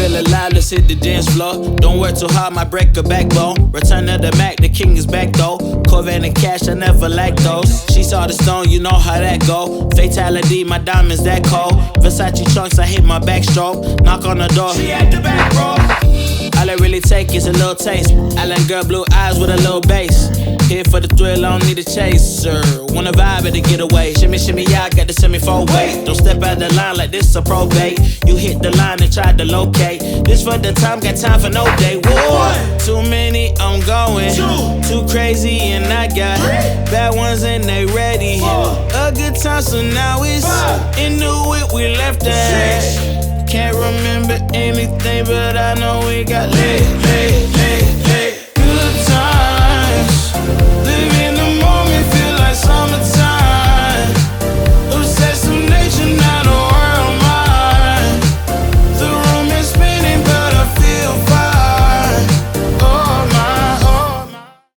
feel alive, let's hit the dance floor. Don't work too hard, might break a backbone. Return of the Mac, the king is back though. Corvette and cash, I never lack those. She saw the stone, you know how that go. Fatality, my diamonds that cold. Versace trunks, I hit my backstroke. Knock on the door, she at the back, bro. All I really take is a little taste. Island girl, blue eyes with a little bass. Here for the thrill, I don't need a chaser. Wanna vibe at the getaway. Shimmy, shimmy, yeah, I got the semi-four way. Don't step out the line like this a probate. You hit the line and try to locate. This for the time, got time for no day. One, too many, I'm going. Too crazy and I got bad ones and they ready. A good time, so now it's Inuit, we left that. Can't remember anything, but I know we got lit.